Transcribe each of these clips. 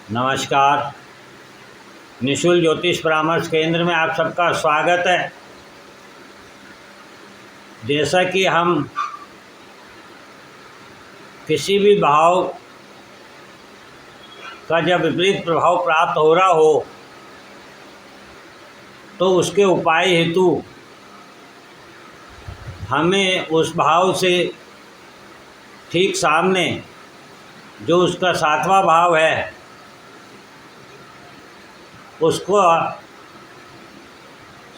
नमस्कार। निशुल्क ज्योतिष परामर्श केंद्र में आप सबका स्वागत है। जैसा कि हम किसी भी भाव का जब विपरीत प्रभाव प्राप्त हो रहा हो तो उसके उपाय हेतु हमें उस भाव से ठीक सामने जो उसका 7वां भाव है उसको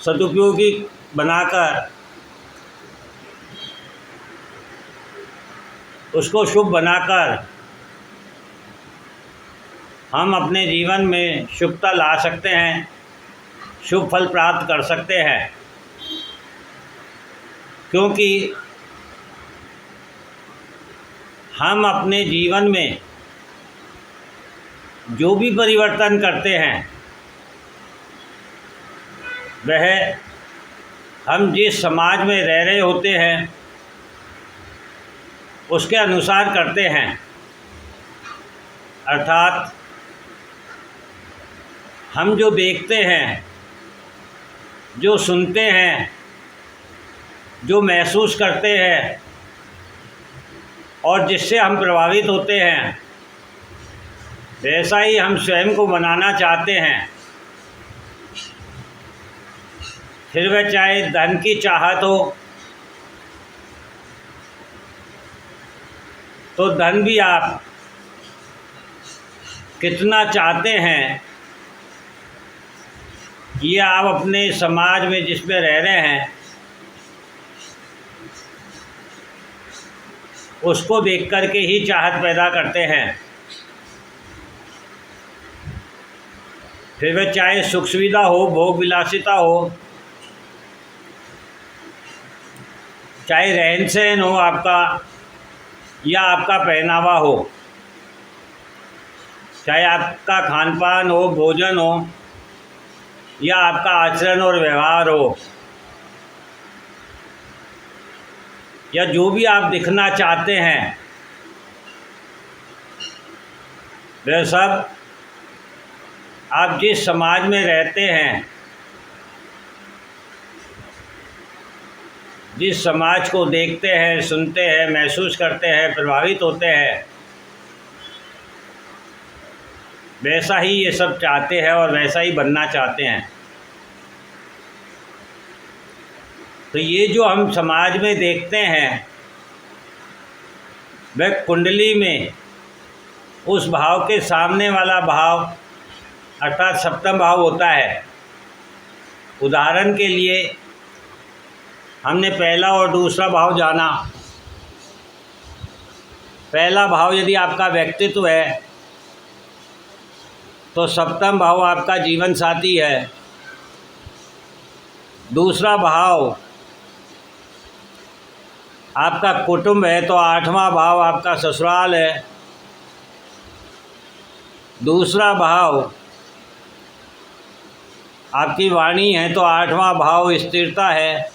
सदुपयोगी बनाकर उसको शुभ बनाकर हम अपने जीवन में शुभता ला सकते हैं, शुभ फल प्राप्त कर सकते हैं। क्योंकि हम अपने जीवन में जो भी परिवर्तन करते हैं वह हम जिस समाज में रह रहे होते हैं उसके अनुसार करते हैं। अर्थात हम जो देखते हैं, जो सुनते हैं, जो महसूस करते हैं और जिससे हम प्रभावित होते हैं वैसा ही हम स्वयं को बनाना चाहते हैं। फिर वह चाहे धन की चाहत हो तो धन भी आप कितना चाहते हैं ये आप अपने समाज में जिसमें रह रहे हैं उसको देख कर के ही चाहत पैदा करते हैं। फिर वह चाहे सुख सुविधा हो, भोग विलासिता हो, चाहे रहन सहन हो आपका या आपका पहनावा हो, चाहे आपका खान पान हो, भोजन हो या आपका आचरण और व्यवहार हो, या जो भी आप दिखना चाहते हैं वह सब आप जिस समाज में रहते हैं, जिस समाज को देखते हैं, सुनते हैं, महसूस करते हैं, प्रभावित होते हैं वैसा ही ये सब चाहते हैं और वैसा ही बनना चाहते हैं। तो ये जो हम समाज में देखते हैं वह कुंडली में उस भाव के सामने वाला भाव अर्थात सप्तम भाव होता है। उदाहरण के लिए हमने पहला और दूसरा भाव जाना। पहला भाव यदि आपका व्यक्तित्व है तो सप्तम भाव आपका जीवन साथी है। दूसरा भाव आपका कुटुंब है तो 8वां भाव आपका ससुराल है। दूसरा भाव आपकी वाणी है तो 8वां भाव स्थिरता है।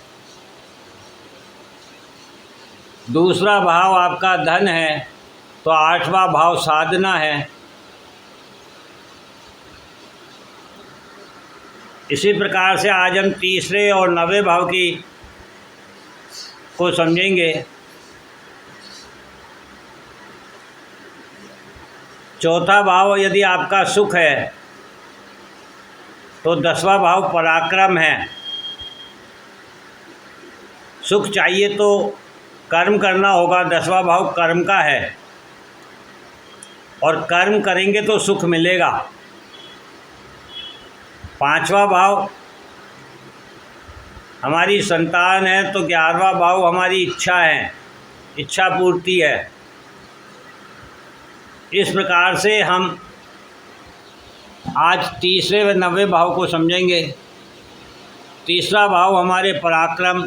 दूसरा भाव आपका धन है तो 8वां भाव साधना है। इसी प्रकार से आज हम तीसरे और 9वें भाव को समझेंगे। चौथा भाव यदि आपका सुख है तो 10वां भाव पराक्रम है। सुख चाहिए तो कर्म करना होगा, 10वां भाव कर्म का है और कर्म करेंगे तो सुख मिलेगा। 5वां भाव हमारी संतान है तो 11वां भाव हमारी इच्छा है, इच्छा पूर्ति है। इस प्रकार से हम आज तीसरे व 9वें भाव को समझेंगे। तीसरा भाव हमारे पराक्रम,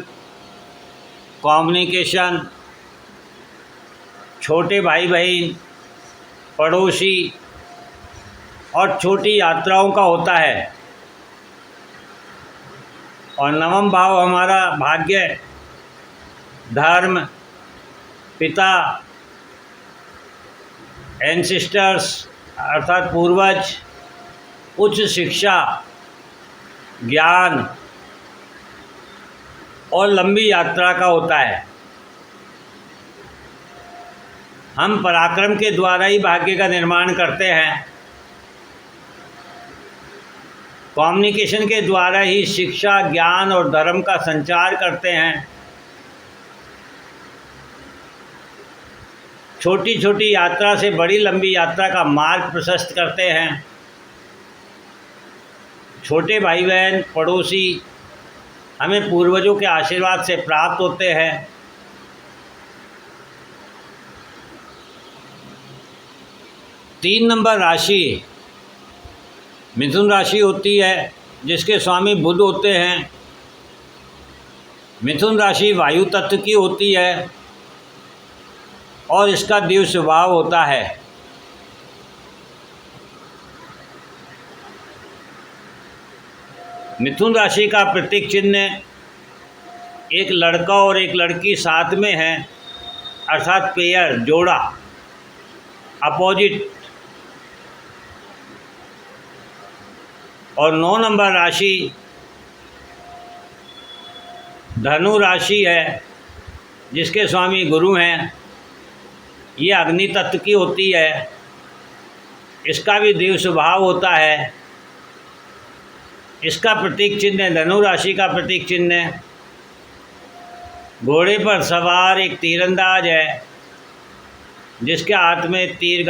कम्युनिकेशन, छोटे भाई बहन, पड़ोसी और छोटी यात्राओं का होता है। और 9वां भाव हमारा भाग्य, धर्म, पिता, एंसेस्टर्स अर्थात पूर्वज उच्च शिक्षा, ज्ञान और लंबी यात्रा का होता है। हम पराक्रम के द्वारा ही भाग्य का निर्माण करते हैं, कम्युनिकेशन के द्वारा ही शिक्षा, ज्ञान और धर्म का संचार करते हैं। छोटी छोटी यात्रा से बड़ी लंबी यात्रा का मार्ग प्रशस्त करते हैं। छोटे भाई बहन, पड़ोसी हमें पूर्वजों के आशीर्वाद से प्राप्त होते हैं। तीन नंबर राशि मिथुन राशि होती है, जिसके स्वामी बुध होते हैं। मिथुन राशि वायु तत्व की होती है और इसका दिव्य स्वभाव होता है। मिथुन राशि का प्रतीक चिन्ह एक लड़का और एक लड़की साथ में है, अर्थात पेयर, जोड़ा, अपोजिट। और 9 नंबर राशि धनु राशि है, जिसके स्वामी गुरु हैं। ये अग्नि तत्व की होती है, इसका भी दिव्य स्वभाव होता है। इसका प्रतीक चिन्ह, धनु राशि का प्रतीक चिन्ह घोड़े पर सवार एक तीरंदाज है, जिसके हाथ में तीर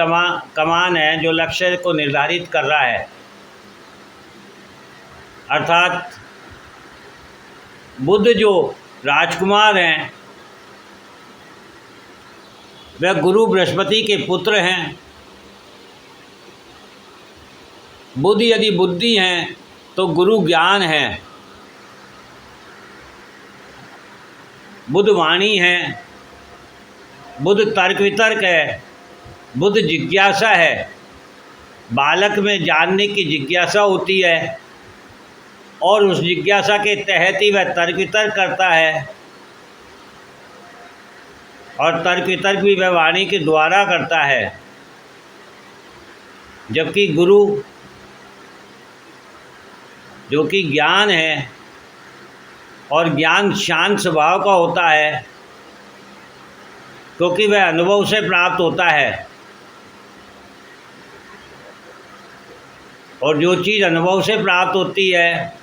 कमान है, जो लक्ष्य को निर्धारित कर रहा है। अर्थात बुध जो राजकुमार हैं, वह गुरु बृहस्पति के पुत्र हैं। बुध यदि बुद्धि हैं तो गुरु ज्ञान है। बुध वाणी है, बुध तर्क वितर्क है, बुध जिज्ञासा है। बालक में जानने की जिज्ञासा होती है और उस जिज्ञासा के तहत ही वह तर्क वितर्क करता है, और तर्क वितर्क भी वह वाणी के द्वारा करता है। जबकि गुरु जो कि ज्ञान है, और ज्ञान शांत स्वभाव का होता है, क्योंकि वह अनुभव से प्राप्त होता है। और जो चीज़ अनुभव से प्राप्त होती है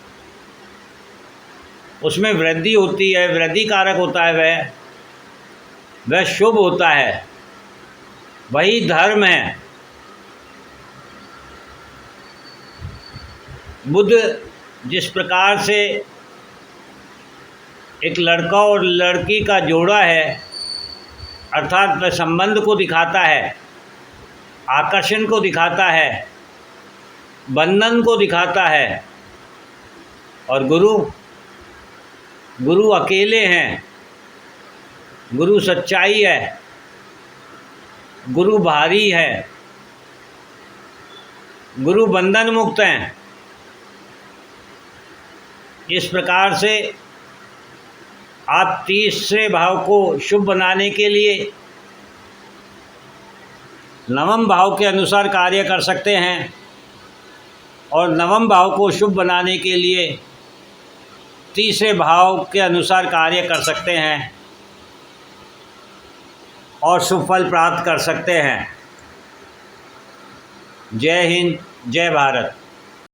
उसमें वृद्धि होती है, वृद्धि कारक होता है, वह शुभ होता है, वही धर्म है। बुध जिस प्रकार से एक लड़का और लड़की का जोड़ा है, अर्थात वह संबंध को दिखाता है, आकर्षण को दिखाता है, बंधन को दिखाता है। और गुरु अकेले हैं, गुरु सच्चाई है, गुरु भारी है, गुरु बंधन मुक्त हैं। इस प्रकार से आप तीसरे भाव को शुभ बनाने के लिए नवम भाव के अनुसार कार्य कर सकते हैं, और नवम भाव को शुभ बनाने के लिए तीसरे भाव के अनुसार कार्य कर सकते हैं और शुभ फल प्राप्त कर सकते हैं। जय हिंद, जय भारत।